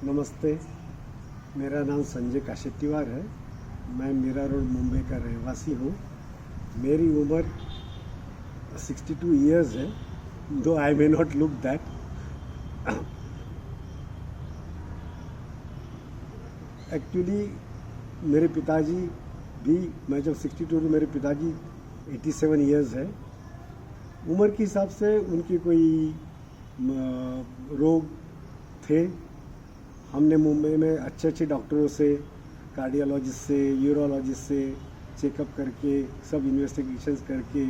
नमस्ते, मेरा नाम संजय काशेट्टीवार है। मैं मीरा रोड मुंबई का रहवासी हूँ। मेरी उम्र 62 इयर्स है, though I may not look that. Actually मेरे पिताजी भी, मैं जब 62 तो मेरे पिताजी 87 इयर्स है। उम्र के हिसाब से उनकी कोई रोग थे। हमने मुंबई में अच्छे अच्छे डॉक्टरों से, कार्डियोलॉजिस्ट से, यूरोलॉजिस्ट से चेकअप करके, सब इन्वेस्टिगेशंस करके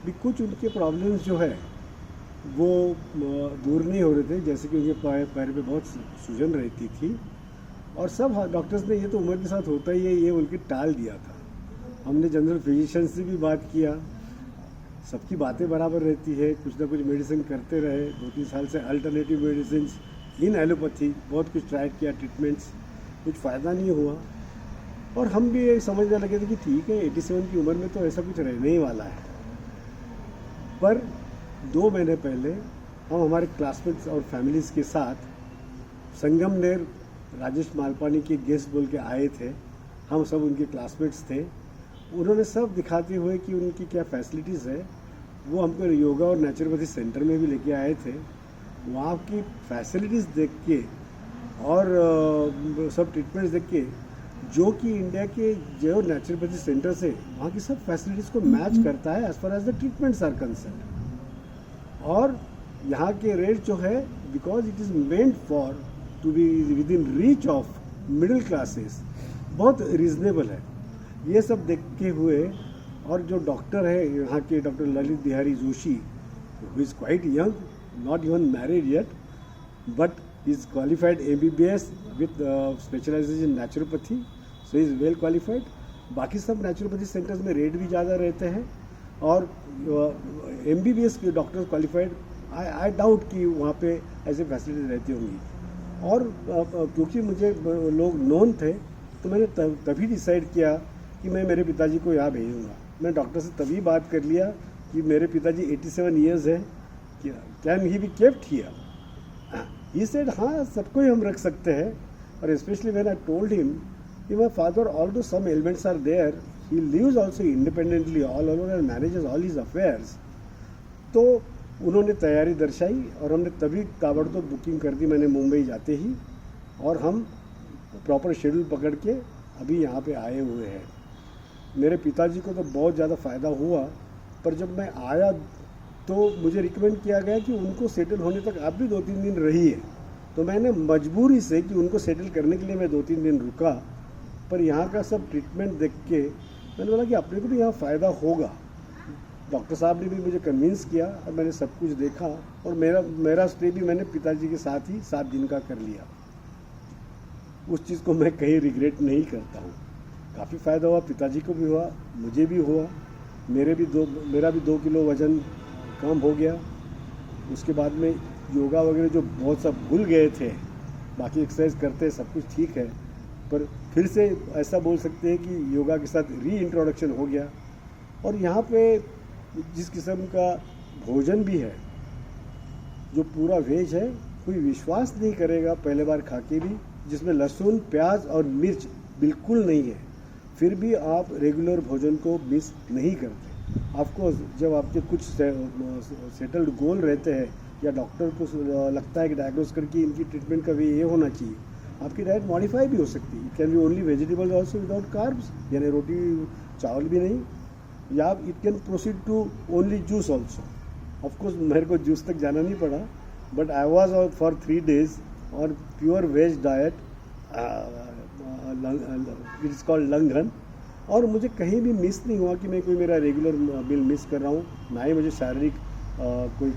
भी कुछ उनके प्रॉब्लम्स जो है वो दूर नहीं हो रहे थे। जैसे कि उनके पैर पे बहुत सूजन रहती थी और सब डॉक्टर्स ने ये तो उम्र के साथ होता ही है, ये उनकी टाल दिया था। हमने जनरल फिजिशियन से भी बात किया, सबकी बातें बराबर रहती है, कुछ ना कुछ मेडिसिन करते रहे। 2-3 साल से अल्टरनेटिव मेडिसिन इन एलोपैथी बहुत कुछ ट्राई किया, ट्रीटमेंट्स, कुछ फ़ायदा नहीं हुआ। और हम भी ये समझने लगे थे कि ठीक है, 87 की उम्र में तो ऐसा कुछ रहने ही वाला है। पर 2 महीने पहले हम हमारे क्लासमेट्स और फैमिलीज़ के साथ संगमनेर राजेश मालपानी के गेस्ट बोल के आए थे। हम सब उनके क्लासमेट्स थे। उन्होंने सब दिखाते हुए कि उनकी क्या फैसिलिटीज़ है, वो हमको योगा और नेचुरोपैथी सेंटर में भी लेके आए थे। वहाँ की फैसिलिटीज़ देख के और सब ट्रीटमेंट्स देख के, जो कि इंडिया के जो नेचुरोपैथी सेंटर्स है वहाँ की सब फैसिलिटीज़ को मैच करता है as far as the treatments are concern. और यहाँ के रेट जो है, because it is meant for to be within reach of middle classes, बहुत रीजनेबल है। ये सब देखते हुए, और जो डॉक्टर है यहाँ के, doctor Lalit Bihari Joshi, who is quite young, not even married yet, but he is qualified MBBS with specialization in naturopathy, so he is well qualified. बाकी सब नेचुरोपैथी सेंटर्स में रेट भी ज़्यादा रहते हैं और MBBS के डॉक्टर क्वालिफाइड, आई डाउट कि वहाँ पे ऐसे फैसिलिटीज रहती होंगी। और क्योंकि मुझे लोग नोन थे, तो मैंने तभी डिसाइड किया कि मैं मेरे पिताजी को यहाँ भेजूँगा। मैं डॉक्टर से तभी बात कर लिया कि मेरे पिताजी 87 ईयर्स है, can he be kept here. He said हाँ, सबको ही हम रख सकते हैं। और specially when I told him कि my father, although some elements are there, he lives also independently all alone and manages all his affairs. तो उन्होंने तैयारी दर्शाई और हमने तभी ताबड़तोड़ बुकिंग कर दी मैंने मुंबई जाते ही, और हम प्रॉपर शेड्यूल पकड़ के अभी यहाँ पे आए हुए हैं। मेरे पिताजी को तो बहुत ज़्यादा फ़ायदा हुआ, पर जब मैं आया तो मुझे रिकमेंड किया गया कि उनको सेटल होने तक आप भी 2-3 दिन रहिए। तो मैंने मजबूरी से कि उनको सेटल करने के लिए मैं 2-3 दिन रुका। पर यहाँ का सब ट्रीटमेंट देख के मैंने बोला कि अपने को भी यहाँ फ़ायदा होगा। डॉक्टर साहब ने भी मुझे कन्विंस किया और मैंने सब कुछ देखा, और मेरा स्टे भी मैंने पिताजी के साथ ही 7 दिन का कर लिया। उस चीज़ को मैं कहीं रिग्रेट नहीं करता हूँ। काफ़ी फ़ायदा हुआ, पिताजी को भी हुआ, मुझे भी हुआ। मेरा भी 2 किलो वज़न कम हो गया। उसके बाद में योगा वगैरह जो बहुत सब भूल गए थे, बाकी एक्सरसाइज करते सब कुछ ठीक है, पर फिर से ऐसा बोल सकते हैं कि योगा के साथ री इंट्रोडक्शन हो गया। और यहाँ पे जिस किस्म का भोजन भी है, जो पूरा वेज है, कोई विश्वास नहीं करेगा पहले बार खा के भी, जिसमें लहसुन, प्याज और मिर्च बिल्कुल नहीं है, फिर भी आप रेगुलर भोजन को मिस नहीं करते। आपको जब आपके कुछ सेटल्ड गोल रहते हैं, या डॉक्टर को लगता है कि डायग्नोस करके इनकी ट्रीटमेंट का वे ये होना चाहिए, आपकी डाइट मॉडिफाई भी हो सकती है। It can be only vegetables also without carbs, यानी रोटी चावल भी नहीं, या it can proceed to only juice also. Of course मेरे को जूस तक जाना नहीं पड़ा, but I was out for 3 days और pure veg diet, it is called लंघन। और मुझे कहीं भी मिस नहीं हुआ कि मैं कोई मेरा रेगुलर बिल मिस कर रहा हूँ, ना ही मुझे शारीरिक कोई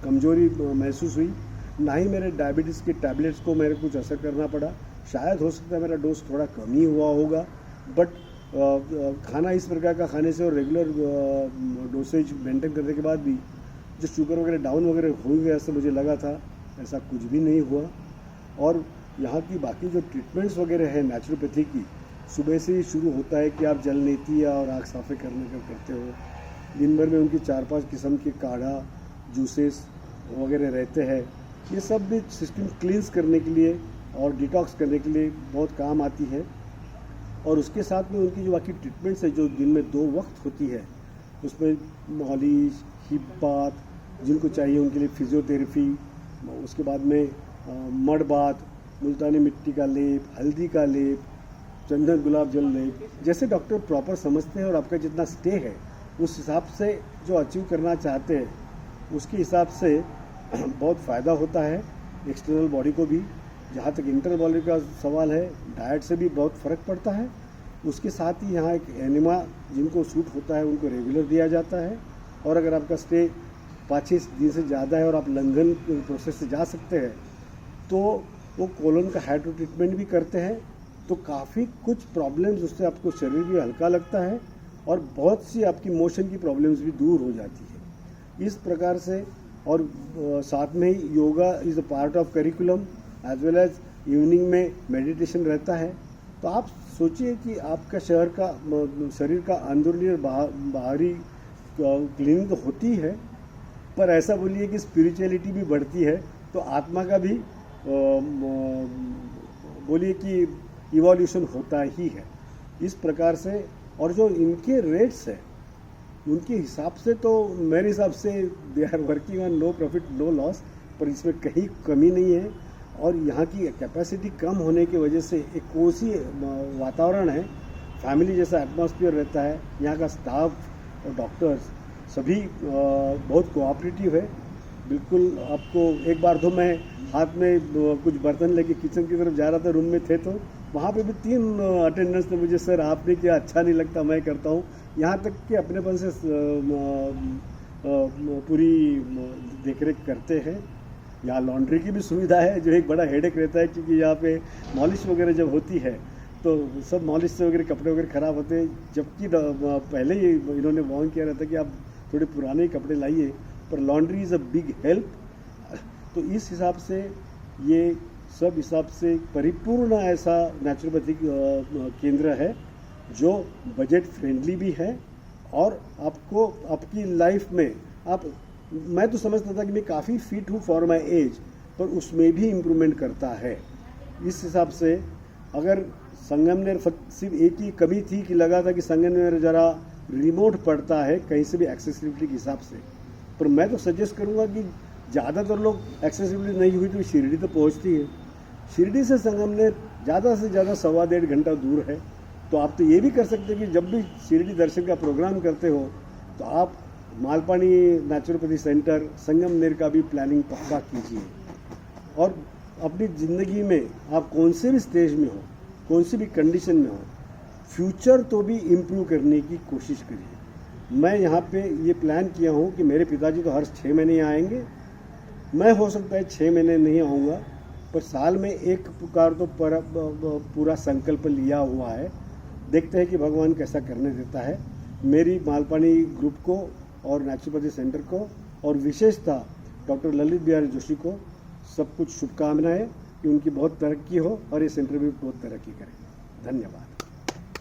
कमजोरी महसूस हुई, ना ही मेरे डायबिटीज़ के टैबलेट्स को मेरे कुछ असर करना पड़ा। शायद हो सकता है मेरा डोज थोड़ा कम ही हुआ होगा, बट खाना इस प्रकार का खाने से और रेगुलर डोसेज मेंटेन करने के बाद भी जो शुगर वगैरह डाउन वगैरह हो गया, ऐसा मुझे लगा था, ऐसा कुछ भी नहीं हुआ। और यहाँ की बाकी जो ट्रीटमेंट्स वगैरह है नेचुरोपैथी की, सुबह से ही शुरू होता है कि आप जल नीति और आँख साफ़े करने का करते हो। दिन भर में उनकी 4-5 किस्म के काढ़ा, जूसेस वगैरह रहते हैं। ये सब भी सिस्टम क्लींस करने के लिए और डिटॉक्स करने के लिए बहुत काम आती है। और उसके साथ में उनकी जो बाकी ट्रीटमेंट्स है जो दिन में 2 वक्त होती है, उसमें मॉलिश, हिप बाथ, जिनको चाहिए उनके लिए फिजियोथेरेपी, उसके बाद में मड बाथ, मुल्तानी मिट्टी का लेप, हल्दी का लेप, चंदन गुलाब जल लेप, जैसे डॉक्टर प्रॉपर समझते हैं और आपका जितना स्टे है उस हिसाब से जो अचीव करना चाहते हैं उसके हिसाब से बहुत फ़ायदा होता है एक्सटर्नल बॉडी को भी। जहाँ तक इंटरनल बॉडी का सवाल है, डाइट से भी बहुत फ़र्क पड़ता है। उसके साथ ही यहाँ एक एनिमा जिनको सूट होता है उनको रेगुलर दिया जाता है। और अगर आपका स्टे 5-6 दिन से ज़्यादा है और आप लंघन प्रोसेस से जा सकते हैं तो वो कोलन का हाइड्रो ट्रीटमेंट भी करते हैं। तो काफ़ी कुछ प्रॉब्लम्स उससे आपको शरीर भी हल्का लगता है और बहुत सी आपकी मोशन की प्रॉब्लम्स भी दूर हो जाती है इस प्रकार से। और साथ में ही yoga is a part of curriculum as well as evening में मेडिटेशन रहता है। तो आप सोचिए कि आपका शरीर का अंदरूनी और बाहरी क्लीनिंग तो होती है, पर ऐसा बोलिए कि स्पिरिचुअलिटी भी बढ़ती है तो आत्मा का भी बोलिए कि इवोल्यूशन होता ही है इस प्रकार से। और जो इनके रेट्स है उनके हिसाब से तो मेरे हिसाब से they are working on no profit no loss, पर इसमें कहीं कमी नहीं है। और यहाँ की कैपेसिटी कम होने की वजह से एक कोसी वातावरण है, फैमिली जैसा एटमॉस्फेयर रहता है। यहाँ का स्टाफ और डॉक्टर्स सभी बहुत कोऑपरेटिव है। बिल्कुल आपको एक बार तो मैं हाथ में कुछ बर्तन लेके किचन की तरफ जा रहा था, रूम में थे तो वहाँ पे भी 3 अटेंडेंट्स ने मुझे सर आपने किया अच्छा नहीं लगता, मैं करता हूँ। यहाँ तक कि अपनेपन से पूरी देखरेख करते हैं। यहाँ लॉन्ड्री की भी सुविधा है जो एक बड़ा हेडेक रहता है, क्योंकि यहाँ पे मॉलिश वगैरह जब होती है तो सब मॉलिश से वगैरह कपड़े वगैरह ख़राब होते हैं, जबकि पहले ही इन्होंने वार्न किया रहता कि आप थोड़े पुराने कपड़े लाइए, पर laundry is a big help. तो इस हिसाब से ये सब हिसाब से परिपूर्ण ऐसा नेचुरोपैथिक केंद्र है जो बजट फ्रेंडली भी है और आपको आपकी लाइफ में मैं तो समझता था कि मैं काफ़ी फिट हूँ फॉर माई एज, पर उसमें भी इम्प्रूवमेंट करता है। इस हिसाब से अगर संगमनेर सिर्फ एक ही कमी थी कि लगा था कि संगमनेर ज़रा रिमोट पड़ता है कहीं से भी एक्सेसिबिलिटी के हिसाब से, पर मैं तो सजेस्ट करूँगा कि ज़्यादातर लोग एक्सेसिबिलिटी नहीं हुई तो शिरडी तो पहुँचती है। शिरडी से संगमनेर ज़्यादा से ज़्यादा 1.25 घंटा दूर है। तो आप तो ये भी कर सकते हैं कि जब भी शिरडी दर्शन का प्रोग्राम करते हो तो आप मालपानी नेचुरोपैथी सेंटर संगमनेर का भी प्लानिंग पक्का कीजिए। और अपनी ज़िंदगी में आप कौन से भी स्टेज में हो, कौन सी भी कंडीशन में हो, फ्यूचर तो भी इम्प्रूव करने की कोशिश करिए। मैं यहाँ पे ये प्लान किया हूँ कि मेरे पिताजी तो हर 6 महीने आएंगे, मैं हो सकता है 6 महीने नहीं आऊँगा, पर साल में एक प्रकार तो पूरा संकल्प लिया हुआ है। देखते हैं कि भगवान कैसा करने देता है। मेरी मालपानी ग्रुप को और नेचुरोपैथी सेंटर को और विशेषतः डॉक्टर ललित बिहारी जोशी को सब कुछ शुभकामनाएं कि उनकी बहुत तरक्की हो और ये सेंटर भी बहुत तरक्की करे। धन्यवाद।